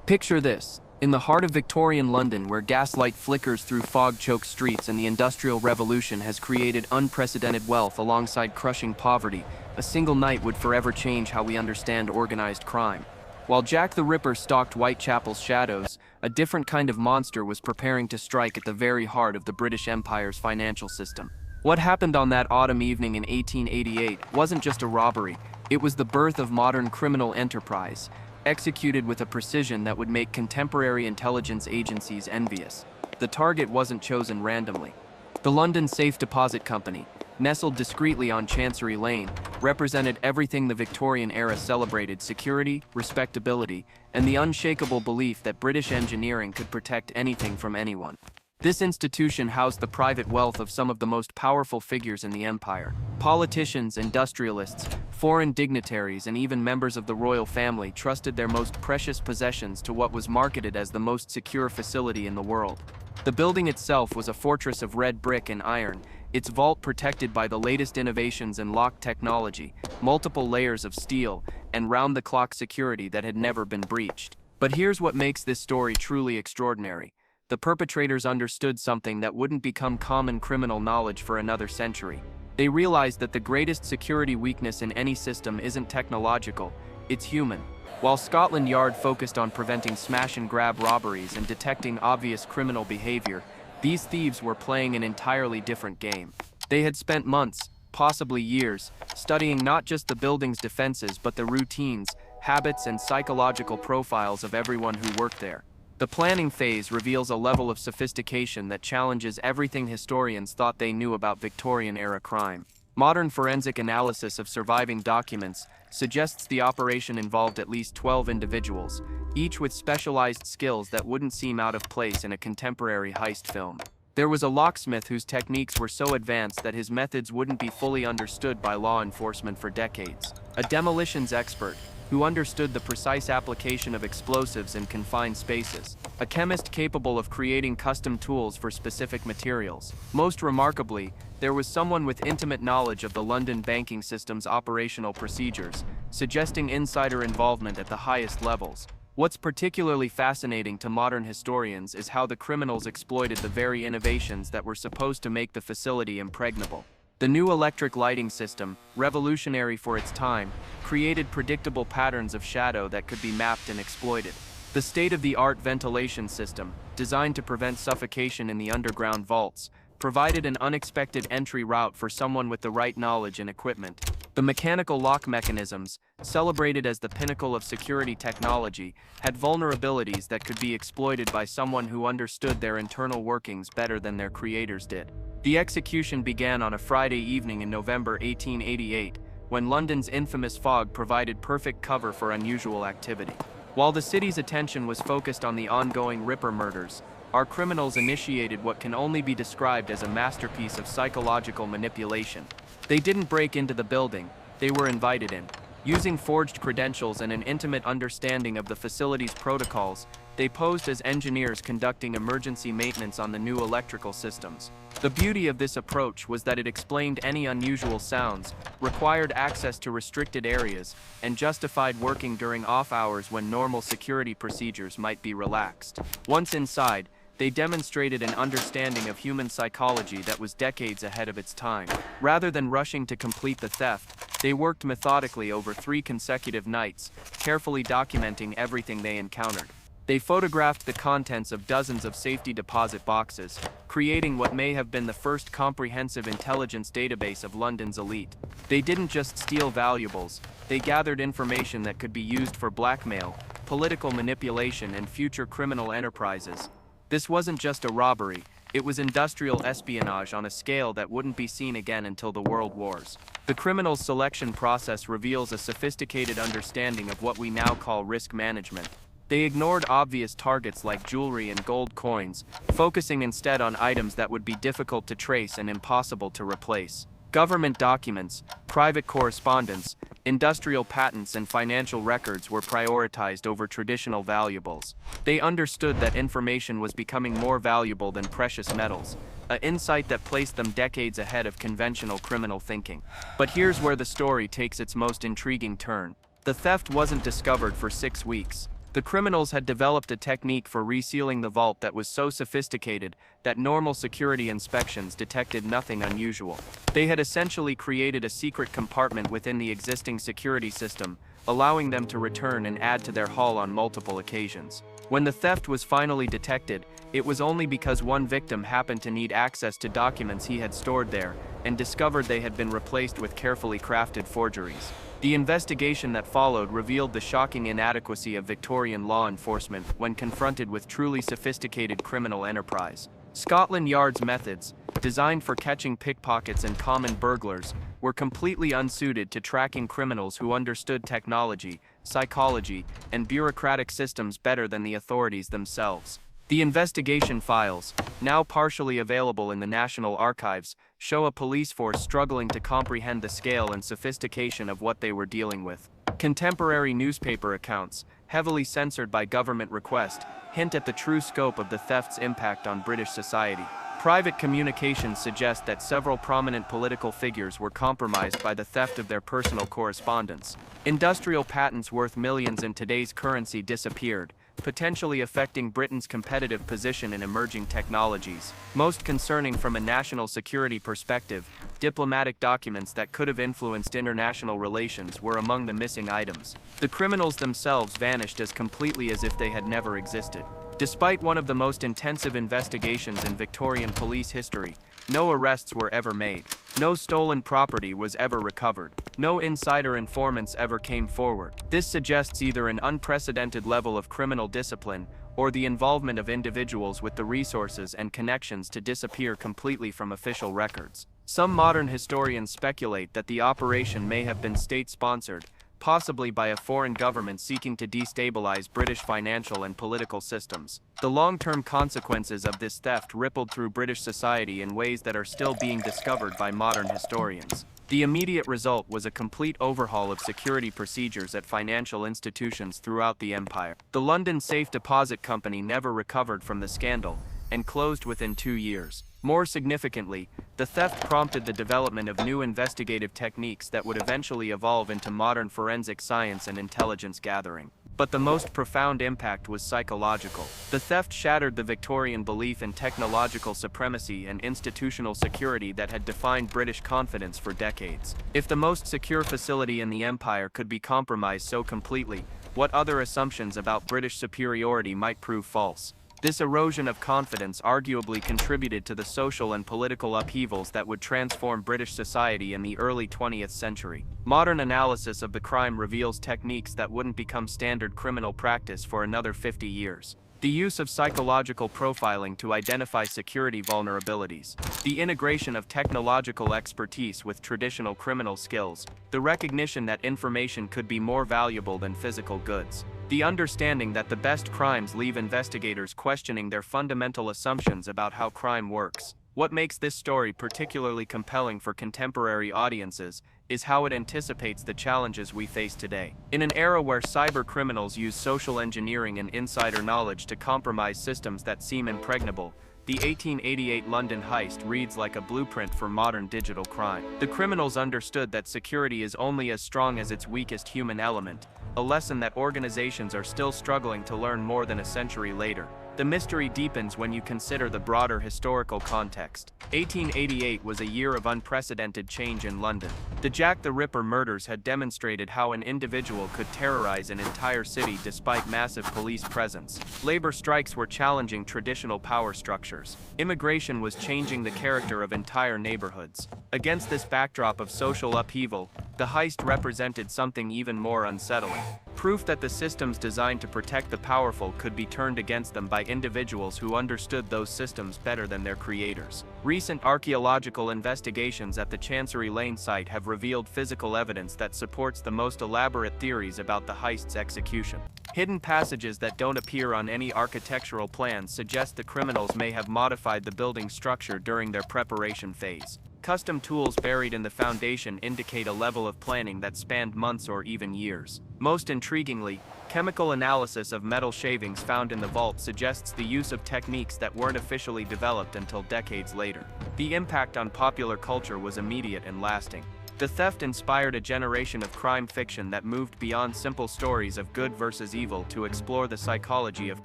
Picture this. In the heart of Victorian London, where gaslight flickers through fog-choked streets and the Industrial Revolution has created unprecedented wealth alongside crushing poverty, a single night would forever change how we understand organized crime. While Jack the Ripper stalked Whitechapel's shadows, a different kind of monster was preparing to strike at the very heart of the British Empire's financial system. What happened on that autumn evening in 1888 wasn't just a robbery, it was the birth of modern criminal enterprise, executed with a precision that would make contemporary intelligence agencies envious. The target wasn't chosen randomly. The London Safe Deposit Company, nestled discreetly on Chancery Lane, represented everything the Victorian era celebrated: security, respectability, and the unshakable belief that British engineering could protect anything from anyone. This institution housed the private wealth of some of the most powerful figures in the empire. Politicians, industrialists, foreign dignitaries, and even members of the royal family trusted their most precious possessions to what was marketed as the most secure facility in the world. The building itself was a fortress of red brick and iron, its vault protected by the latest innovations in lock technology, multiple layers of steel, and round-the-clock security that had never been breached. But here's what makes this story truly extraordinary. The perpetrators understood something that wouldn't become common criminal knowledge for another century. They realized that the greatest security weakness in any system isn't technological, it's human. While Scotland Yard focused on preventing smash-and-grab robberies and detecting obvious criminal behavior, these thieves were playing an entirely different game. They had spent months, possibly years, studying not just the building's defenses but the routines, habits, and psychological profiles of everyone who worked there. The planning phase reveals a level of sophistication that challenges everything historians thought they knew about Victorian-era crime. Modern forensic analysis of surviving documents suggests the operation involved at least 12 individuals, each with specialized skills that wouldn't seem out of place in a contemporary heist film. There was a locksmith whose techniques were so advanced that his methods wouldn't be fully understood by law enforcement for decades. A demolitions expert, who understood the precise application of explosives in confined spaces. A chemist capable of creating custom tools for specific materials. Most remarkably, there was someone with intimate knowledge of the London banking system's operational procedures, suggesting insider involvement at the highest levels. What's particularly fascinating to modern historians is how the criminals exploited the very innovations that were supposed to make the facility impregnable. The new electric lighting system, revolutionary for its time, created predictable patterns of shadow that could be mapped and exploited. The state-of-the-art ventilation system, designed to prevent suffocation in the underground vaults, provided an unexpected entry route for someone with the right knowledge and equipment. The mechanical lock mechanisms, celebrated as the pinnacle of security technology, had vulnerabilities that could be exploited by someone who understood their internal workings better than their creators did. The execution began on a Friday evening in November 1888, when London's infamous fog provided perfect cover for unusual activity. While the city's attention was focused on the ongoing Ripper murders, our criminals initiated what can only be described as a masterpiece of psychological manipulation. They didn't break into the building, they were invited in. Using forged credentials and an intimate understanding of the facility's protocols, they posed as engineers conducting emergency maintenance on the new electrical systems. The beauty of this approach was that it explained any unusual sounds, required access to restricted areas, and justified working during off hours when normal security procedures might be relaxed. Once inside, they demonstrated an understanding of human psychology that was decades ahead of its time. Rather than rushing to complete the theft, they worked methodically over 3 consecutive nights, carefully documenting everything they encountered. They photographed the contents of dozens of safety deposit boxes, creating what may have been the first comprehensive intelligence database of London's elite. They didn't just steal valuables, they gathered information that could be used for blackmail, political manipulation, and future criminal enterprises. This wasn't just a robbery, it was industrial espionage on a scale that wouldn't be seen again until the World Wars. The criminals' selection process reveals a sophisticated understanding of what we now call risk management. They ignored obvious targets like jewelry and gold coins, focusing instead on items that would be difficult to trace and impossible to replace. Government documents, private correspondence, industrial patents, and financial records were prioritized over traditional valuables. They understood that information was becoming more valuable than precious metals, an insight that placed them decades ahead of conventional criminal thinking. But here's where the story takes its most intriguing turn. The theft wasn't discovered for 6 weeks. The criminals had developed a technique for resealing the vault that was so sophisticated that normal security inspections detected nothing unusual. They had essentially created a secret compartment within the existing security system, allowing them to return and add to their haul on multiple occasions. When the theft was finally detected, it was only because one victim happened to need access to documents he had stored there and discovered they had been replaced with carefully crafted forgeries. The investigation that followed revealed the shocking inadequacy of Victorian law enforcement when confronted with truly sophisticated criminal enterprise. Scotland Yard's methods, designed for catching pickpockets and common burglars, were completely unsuited to tracking criminals who understood technology, psychology, and bureaucratic systems better than the authorities themselves. The investigation files, now partially available in the National Archives, show a police force struggling to comprehend the scale and sophistication of what they were dealing with. Contemporary newspaper accounts, heavily censored by government request, hint at the true scope of the theft's impact on British society. Private communications suggest that several prominent political figures were compromised by the theft of their personal correspondence. Industrial patents worth millions in today's currency disappeared, potentially affecting Britain's competitive position in emerging technologies. Most concerning from a national security perspective, diplomatic documents that could have influenced international relations were among the missing items. The criminals themselves vanished as completely as if they had never existed. Despite one of the most intensive investigations in Victorian police history, no arrests were ever made. No stolen property was ever recovered. No insider informants ever came forward. This suggests either an unprecedented level of criminal discipline or the involvement of individuals with the resources and connections to disappear completely from official records. Some modern historians speculate that the operation may have been state-sponsored, possibly by a foreign government seeking to destabilize British financial and political systems. The long-term consequences of this theft rippled through British society in ways that are still being discovered by modern historians. The immediate result was a complete overhaul of security procedures at financial institutions throughout the empire. The London Safe Deposit Company never recovered from the scandal and closed within 2 years. More significantly, the theft prompted the development of new investigative techniques that would eventually evolve into modern forensic science and intelligence gathering. But the most profound impact was psychological. The theft shattered the Victorian belief in technological supremacy and institutional security that had defined British confidence for decades. If the most secure facility in the empire could be compromised so completely, what other assumptions about British superiority might prove false? This erosion of confidence arguably contributed to the social and political upheavals that would transform British society in the early 20th century. Modern analysis of the crime reveals techniques that wouldn't become standard criminal practice for another 50 years. The use of psychological profiling to identify security vulnerabilities, the integration of technological expertise with traditional criminal skills, the recognition that information could be more valuable than physical goods. The understanding that the best crimes leave investigators questioning their fundamental assumptions about how crime works. What makes this story particularly compelling for contemporary audiences is how it anticipates the challenges we face today. In an era where cyber criminals use social engineering and insider knowledge to compromise systems that seem impregnable, the 1888 London heist reads like a blueprint for modern digital crime. The criminals understood that security is only as strong as its weakest human element, a lesson that organizations are still struggling to learn more than a century later. The mystery deepens when you consider the broader historical context. 1888 was a year of unprecedented change in London. The Jack the Ripper murders had demonstrated how an individual could terrorize an entire city despite massive police presence. Labor strikes were challenging traditional power structures. Immigration was changing the character of entire neighborhoods. Against this backdrop of social upheaval, the heist represented something even more unsettling. Proof that the systems designed to protect the powerful could be turned against them by individuals who understood those systems better than their creators. Recent archaeological investigations at the Chancery Lane site have revealed physical evidence that supports the most elaborate theories about the heist's execution. Hidden passages that don't appear on any architectural plans suggest the criminals may have modified the building structure during their preparation phase. Custom tools buried in the foundation indicate a level of planning that spanned months or even years. Most intriguingly, chemical analysis of metal shavings found in the vault suggests the use of techniques that weren't officially developed until decades later. The impact on popular culture was immediate and lasting. The theft inspired a generation of crime fiction that moved beyond simple stories of good versus evil to explore the psychology of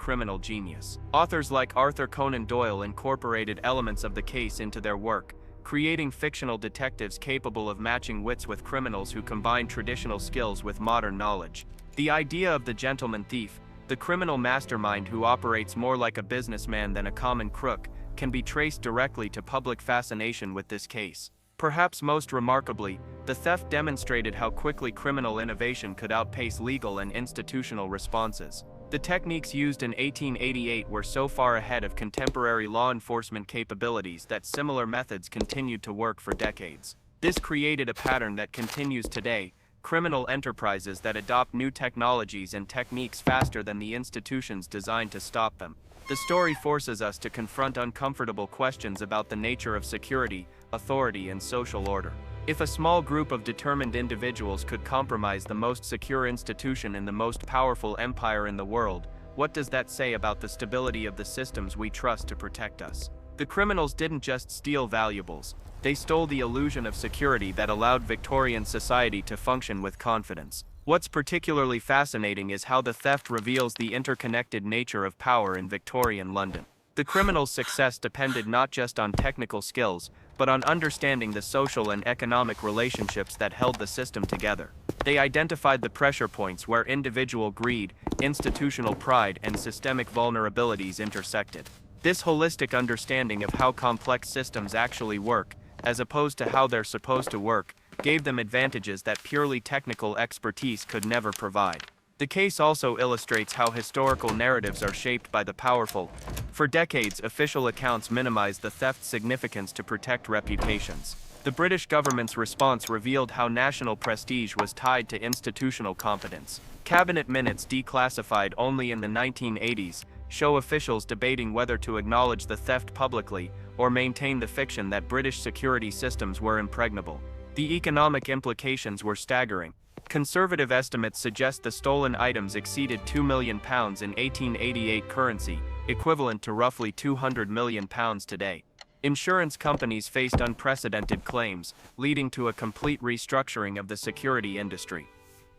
criminal genius. Authors like Arthur Conan Doyle incorporated elements of the case into their work, creating fictional detectives capable of matching wits with criminals who combine traditional skills with modern knowledge. The idea of the gentleman thief, the criminal mastermind who operates more like a businessman than a common crook, can be traced directly to public fascination with this case. Perhaps most remarkably, the theft demonstrated how quickly criminal innovation could outpace legal and institutional responses. The techniques used in 1888 were so far ahead of contemporary law enforcement capabilities that similar methods continued to work for decades. This created a pattern that continues today: criminal enterprises that adopt new technologies and techniques faster than the institutions designed to stop them. The story forces us to confront uncomfortable questions about the nature of security, authority, and social order. If a small group of determined individuals could compromise the most secure institution in the most powerful empire in the world, what does that say about the stability of the systems we trust to protect us? The criminals didn't just steal valuables, they stole the illusion of security that allowed Victorian society to function with confidence. What's particularly fascinating is how the theft reveals the interconnected nature of power in Victorian London. The criminals' success depended not just on technical skills, but on understanding the social and economic relationships that held the system together. They identified the pressure points where individual greed, institutional pride, and systemic vulnerabilities intersected. This holistic understanding of how complex systems actually work, as opposed to how they're supposed to work, gave them advantages that purely technical expertise could never provide. The case also illustrates how historical narratives are shaped by the powerful. For decades, official accounts minimized the theft's significance to protect reputations. The British government's response revealed how national prestige was tied to institutional competence. Cabinet minutes, declassified only in the 1980s, show officials debating whether to acknowledge the theft publicly or maintain the fiction that British security systems were impregnable. The economic implications were staggering. Conservative estimates suggest the stolen items exceeded £2 million in 1888 currency, equivalent to roughly £200 million today. Insurance companies faced unprecedented claims, leading to a complete restructuring of the security industry.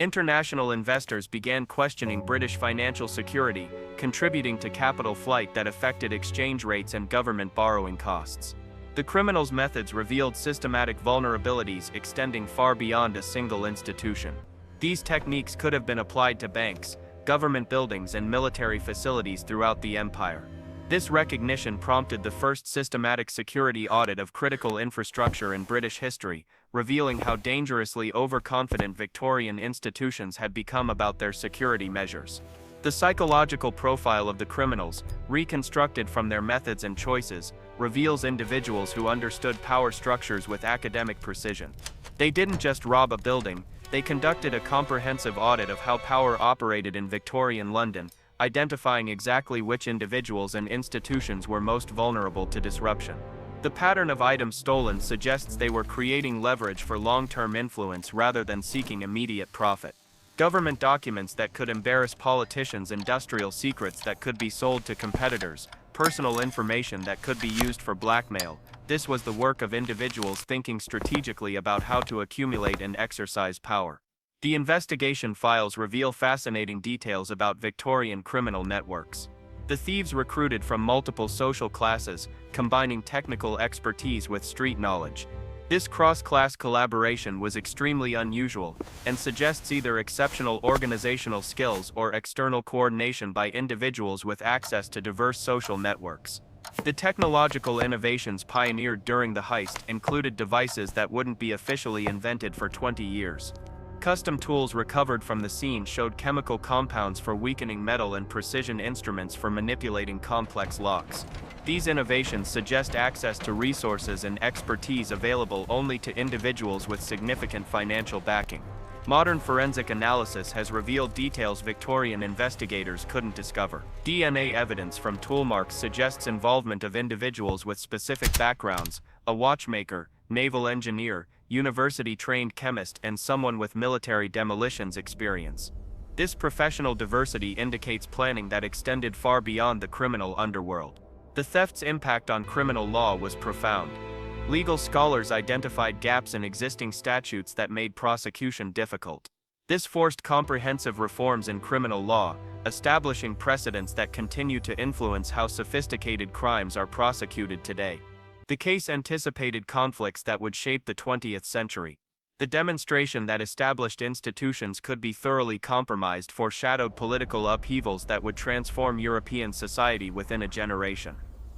International investors began questioning British financial security, contributing to capital flight that affected exchange rates and government borrowing costs. The criminals' methods revealed systematic vulnerabilities extending far beyond a single institution. These techniques could have been applied to banks, government buildings, and military facilities throughout the empire. This recognition prompted the first systematic security audit of critical infrastructure in British history, revealing how dangerously overconfident Victorian institutions had become about their security measures. The psychological profile of the criminals, reconstructed from their methods and choices, reveals individuals who understood power structures with academic precision. They didn't just rob a building, they conducted a comprehensive audit of how power operated in Victorian London, identifying exactly which individuals and institutions were most vulnerable to disruption. The pattern of items stolen suggests they were creating leverage for long-term influence rather than seeking immediate profit. Government documents that could embarrass politicians, industrial secrets that could be sold to competitors, personal information that could be used for blackmail. This was the work of individuals thinking strategically about how to accumulate and exercise power. The investigation files reveal fascinating details about Victorian criminal networks. The thieves recruited from multiple social classes, combining technical expertise with street knowledge. This cross-class collaboration was extremely unusual, and suggests either exceptional organizational skills or external coordination by individuals with access to diverse social networks. The technological innovations pioneered during the heist included devices that wouldn't be officially invented for 20 years. Custom tools recovered from the scene showed chemical compounds for weakening metal and precision instruments for manipulating complex locks. These innovations suggest access to resources and expertise available only to individuals with significant financial backing. Modern forensic analysis has revealed details Victorian investigators couldn't discover. DNA evidence from tool marks suggests involvement of individuals with specific backgrounds: a watchmaker, naval engineer, university-trained chemist, and someone with military demolitions experience. This professional diversity indicates planning that extended far beyond the criminal underworld. The theft's impact on criminal law was profound. Legal scholars identified gaps in existing statutes that made prosecution difficult. This forced comprehensive reforms in criminal law, establishing precedents that continue to influence how sophisticated crimes are prosecuted today. The case anticipated conflicts that would shape the 20th century. The demonstration that established institutions could be thoroughly compromised foreshadowed political upheavals that would transform European society within a generation.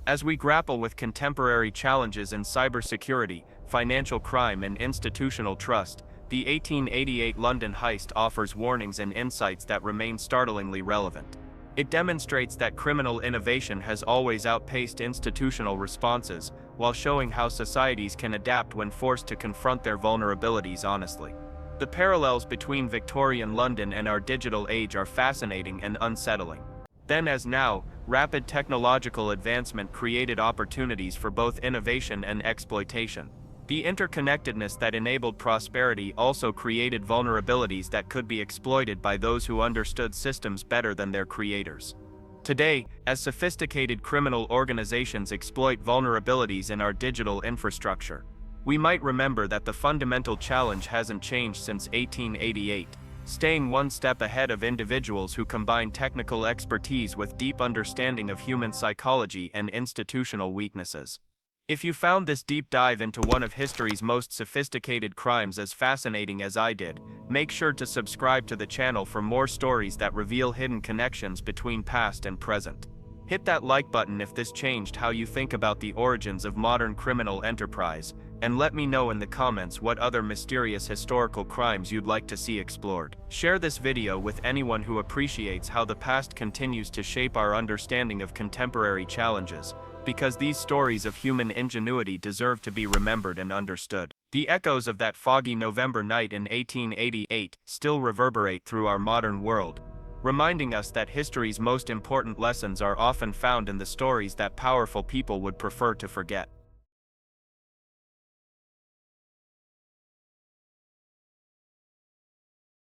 As we grapple with contemporary challenges in cybersecurity, financial crime, and institutional trust, the 1888 London heist offers warnings and insights that remain startlingly relevant. It demonstrates that criminal innovation has always outpaced institutional responses, while showing how societies can adapt when forced to confront their vulnerabilities honestly. The parallels between Victorian London and our digital age are fascinating and unsettling. Then as now, rapid technological advancement created opportunities for both innovation and exploitation. The interconnectedness that enabled prosperity also created vulnerabilities that could be exploited by those who understood systems better than their creators. Today, as sophisticated criminal organizations exploit vulnerabilities in our digital infrastructure, we might remember that the fundamental challenge hasn't changed since 1888, staying one step ahead of individuals who combine technical expertise with deep understanding of human psychology and institutional weaknesses. If you found this deep dive into one of history's most sophisticated crimes as fascinating as I did, make sure to subscribe to the channel for more stories that reveal hidden connections between past and present. Hit that like button if this changed how you think about the origins of modern criminal enterprise, and let me know in the comments what other mysterious historical crimes you'd like to see explored. Share this video with anyone who appreciates how the past continues to shape our understanding of contemporary challenges, because these stories of human ingenuity deserve to be remembered and understood. The echoes of that foggy November night in 1888 still reverberate through our modern world, reminding us that history's most important lessons are often found in the stories that powerful people would prefer to forget.